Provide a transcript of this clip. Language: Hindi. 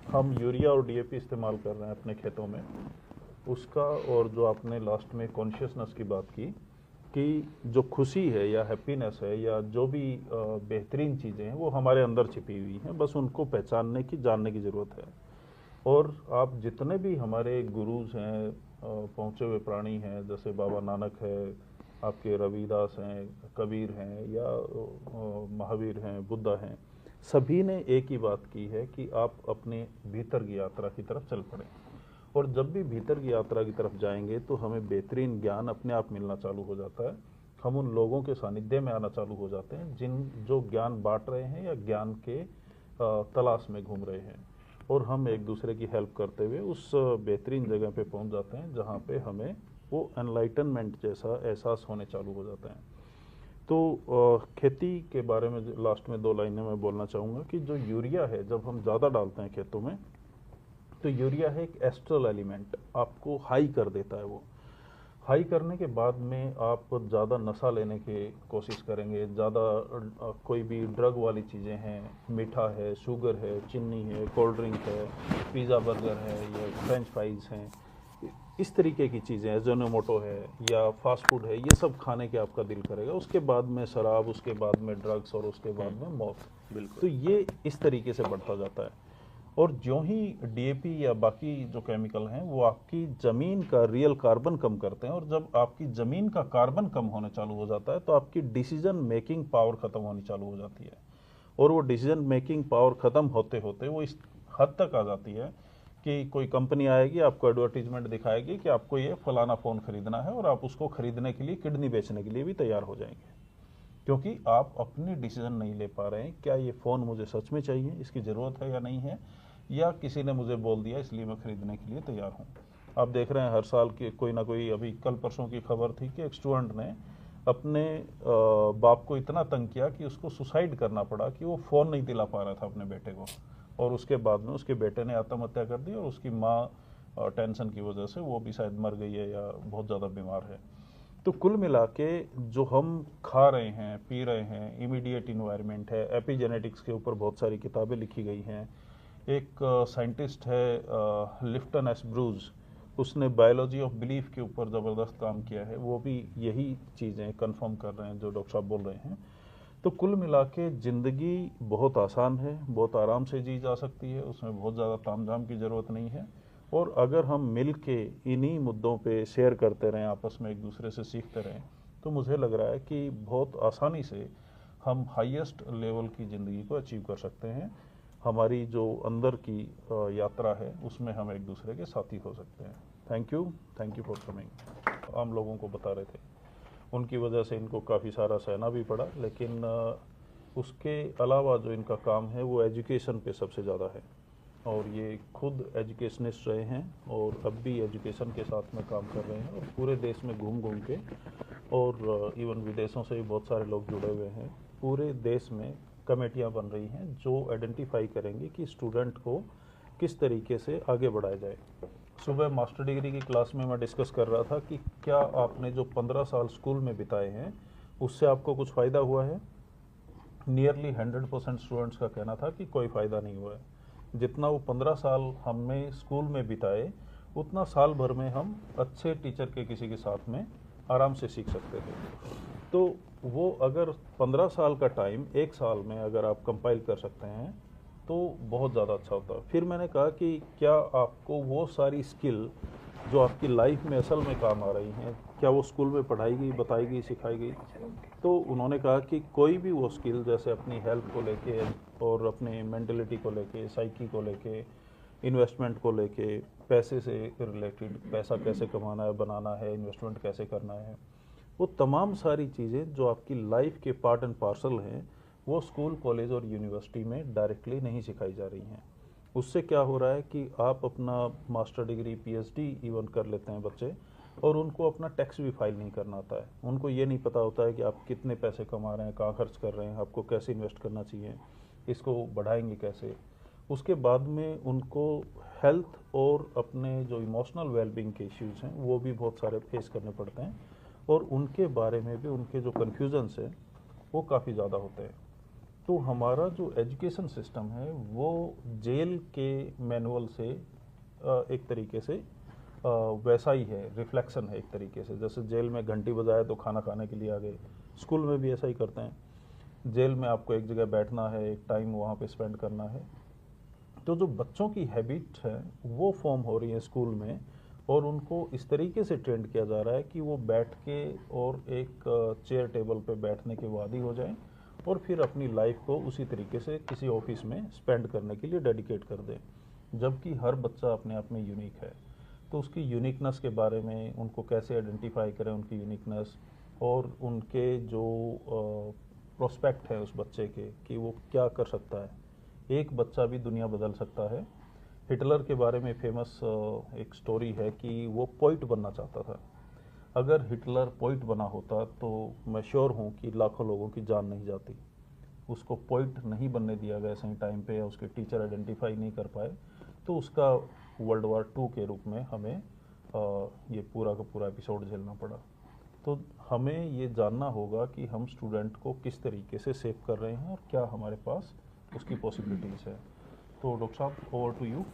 हम यूरिया और डीएपी इस्तेमाल कर रहे हैं अपने खेतों में, उसका और जो आपने लास्ट में कॉन्शियसनेस की बात की कि जो खुशी है या हैप्पीनेस है या जो भी बेहतरीन चीज़ें हैं वो हमारे अंदर छिपी हुई हैं, बस उनको पहचानने की, जानने की ज़रूरत है। और आप जितने भी हमारे गुरुज हैं, पहुँचे हुए प्राणी हैं, जैसे बाबा नानक है, आपके रविदास हैं, कबीर हैं या महावीर हैं, बुद्धा हैं, सभी ने एक ही बात की है कि आप अपने भीतर की यात्रा की तरफ चल पड़ें। और जब भी भीतर की यात्रा की तरफ जाएंगे तो हमें बेहतरीन ज्ञान अपने आप मिलना चालू हो जाता है। हम उन लोगों के सानिध्य में आना चालू हो जाते हैं जो ज्ञान बांट रहे हैं या ज्ञान के तलाश में घूम रहे हैं, और हम एक दूसरे की हेल्प करते हुए उस बेहतरीन जगह पे पहुंच जाते हैं जहां पे हमें वो एनलाइटनमेंट जैसा एहसास होने चालू हो जाता है। तो खेती के बारे में लास्ट में 2 लाइनें मैं बोलना चाहूँगा कि जो यूरिया है, जब हम ज़्यादा डालते हैं खेतों में, तो यूरिया है एक एस्ट्रल एलिमेंट, आपको हाई कर देता है। वो हाई करने के बाद में आप ज़्यादा नशा लेने की कोशिश करेंगे, ज़्यादा कोई भी ड्रग वाली चीज़ें हैं, मीठा है, शुगर है, चीनी है, कोल्ड ड्रिंक है, पिज़्ज़ा बर्गर है या फ्रेंच फ्राइज़ हैं, इस तरीके की चीज़ें, एजोनोमोटो है या फास्ट फूड है, ये सब खाने के आपका दिल करेगा। उसके बाद में शराब, उसके बाद में ड्रग्स और उसके बाद में मौत। बिल्कुल। तो ये इस तरीके से बढ़ता जाता है। और ज्यों ही डीएपी या बाकी जो केमिकल हैं वो आपकी ज़मीन का रियल कार्बन कम करते हैं, और जब आपकी ज़मीन का कार्बन कम होने चालू हो जाता है तो आपकी डिसीजन मेकिंग पावर ख़त्म होनी चालू हो जाती है। और वो डिसीजन मेकिंग पावर ख़त्म होते होते वो इस हद तक आ जाती है कि कोई कंपनी आएगी, आपको एडवर्टीजमेंट दिखाएगी कि आपको ये फलाना फ़ोन खरीदना है, और आप उसको खरीदने के लिए किडनी बेचने के लिए भी तैयार हो जाएंगे, क्योंकि आप अपनी डिसीजन नहीं ले पा रहे हैं। क्या ये फ़ोन मुझे सच में चाहिए, इसकी ज़रूरत है या नहीं है, या किसी ने मुझे बोल दिया इसलिए मैं खरीदने के लिए तैयार हूँ। आप देख रहे हैं हर साल की कोई ना कोई, अभी कल परसों की खबर थी कि एक स्टूडेंट ने अपने बाप को इतना तंग किया कि उसको सुसाइड करना पड़ा कि वो फ़ोन नहीं दिला पा रहा था अपने बेटे को, और उसके बाद में उसके बेटे ने आत्महत्या कर दी, और उसकी माँ टेंशन की वजह से वो भी शायद मर गई है या बहुत ज़्यादा बीमार है। तो कुल मिला के जो हम खा रहे हैं, पी रहे हैं, इमीडिएट इन्वायरमेंट है, एपिजेनेटिक्स के ऊपर बहुत सारी किताबें लिखी गई हैं। एक साइंटिस्ट है लिफ्टन एस ब्रूज, उसने बायोलॉजी ऑफ बिलीफ के ऊपर ज़बरदस्त काम किया है, वो भी यही चीज़ें कंफर्म कर रहे हैं जो डॉक्टर साहब बोल रहे हैं। तो कुल मिला के ज़िंदगी बहुत आसान है, बहुत आराम से जी जा सकती है, उसमें बहुत ज़्यादा तामझाम की ज़रूरत नहीं है। और अगर हम मिल के इन्हीं मुद्दों पे शेयर करते रहें, आपस में एक दूसरे से सीखते रहें, तो मुझे लग रहा है कि बहुत आसानी से हम हाईएस्ट लेवल की ज़िंदगी को अचीव कर सकते हैं। हमारी जो अंदर की यात्रा है उसमें हम एक दूसरे के साथी हो सकते हैं। Thank you for coming. आम लोगों को बता रहे थे, उनकी वजह से इनको काफ़ी सारा सहना भी पड़ा, लेकिन उसके अलावा जो इनका काम है वो एजुकेशन पे सबसे ज़्यादा है, और ये खुद एजुकेशनिस्ट रहे हैं और अब भी एजुकेशन के साथ में काम कर रहे हैं, और पूरे देश में घूम घूम के, और इवन विदेशों से भी बहुत सारे लोग जुड़े हुए हैं। पूरे देश में कमेटियां बन रही हैं जो आइडेंटिफाई करेंगे कि स्टूडेंट को किस तरीके से आगे बढ़ाया जाए। सुबह मास्टर डिग्री की क्लास में मैं डिस्कस कर रहा था कि क्या आपने जो 15 साल स्कूल में बिताए हैं उससे आपको कुछ फ़ायदा हुआ है। नियरली 100% स्टूडेंट्स का कहना था कि कोई फ़ायदा नहीं हुआ है। जितना वो 15 साल हमने स्कूल में बिताए, उतना साल भर में हम अच्छे टीचर के किसी के साथ में आराम से सीख सकते थे। तो वो अगर 15 साल का टाइम एक साल में अगर आप कंपाइल कर सकते हैं तो बहुत ज़्यादा अच्छा होता है। फिर मैंने कहा कि क्या आपको वो सारी स्किल जो आपकी लाइफ में असल में काम आ रही हैं, क्या वो स्कूल में पढ़ाई गई, बताई गई, सिखाई गई? तो उन्होंने कहा कि कोई भी वो स्किल, जैसे अपनी हेल्थ को लेके और अपनी मेंटलिटी को लेके, साइकी को लेके, इन्वेस्टमेंट को लेके, पैसे से रिलेटेड, पैसा कैसे कमाना है, बनाना है, इन्वेस्टमेंट कैसे करना है, वो तमाम सारी चीज़ें जो आपकी लाइफ के पार्ट एंड पार्सल हैं, वो स्कूल, कॉलेज और यूनिवर्सिटी में डायरेक्टली नहीं सिखाई जा रही हैं। उससे क्या हो रहा है कि आप अपना मास्टर डिग्री, पीएचडी इवन कर लेते हैं बच्चे, और उनको अपना टैक्स भी फाइल नहीं करना आता है। उनको ये नहीं पता होता है कि आप कितने पैसे कमा रहे हैं, कहाँ खर्च कर रहे हैं, आपको कैसे इन्वेस्ट करना चाहिए, इसको बढ़ाएंगे कैसे। उसके बाद में उनको हेल्थ और अपने जो इमोशनल वेलबींग के इश्यूज़ हैं वो भी बहुत सारे फेस करने पड़ते हैं, और उनके बारे में भी उनके जो कन्फ्यूजन्स हैं वो काफ़ी ज़्यादा होते हैं। तो हमारा जो एजुकेशन सिस्टम है वो जेल के मैनुअल से एक तरीके से वैसा ही है, रिफ्लेक्शन है एक तरीके से। जैसे जेल में घंटी बजाए तो खाना खाने के लिए आ गए, स्कूल में भी ऐसा ही करते हैं। जेल में आपको एक जगह बैठना है, एक टाइम वहाँ पे स्पेंड करना है। तो जो बच्चों की हैबिट है वो फॉर्म हो रही है स्कूल में, और उनको इस तरीके से ट्रेंड किया जा रहा है कि वो बैठ के और एक चेयर टेबल पे बैठने के वादी हो जाएं और फिर अपनी लाइफ को उसी तरीके से किसी ऑफिस में स्पेंड करने के लिए डेडिकेट कर दें। जबकि हर बच्चा अपने आप में यूनिक है, तो उसकी यूनिकनेस के बारे में उनको कैसे आइडेंटिफाई करें, उनकी यूनिकनेस और उनके जो प्रोस्पेक्ट है उस बच्चे के कि वो क्या कर सकता है। एक बच्चा भी दुनिया बदल सकता है। हिटलर के बारे में फेमस एक स्टोरी है कि वो पोइट बनना चाहता था। अगर हिटलर पोइट बना होता तो मैं श्योर हूँ कि लाखों लोगों की जान नहीं जाती। उसको पोइट नहीं बनने दिया गया सही टाइम पे, या उसके टीचर आइडेंटिफाई नहीं कर पाए, तो उसका वर्ल्ड वार 2 के रूप में हमें ये पूरा का पूरा एपिसोड झेलना पड़ा। तो हमें ये जानना होगा कि हम स्टूडेंट को किस तरीके से सेव कर रहे हैं और क्या हमारे पास उसकी पॉसिबिलिटीज़ है। तो डॉक्टर साहब, ओवर टू यू।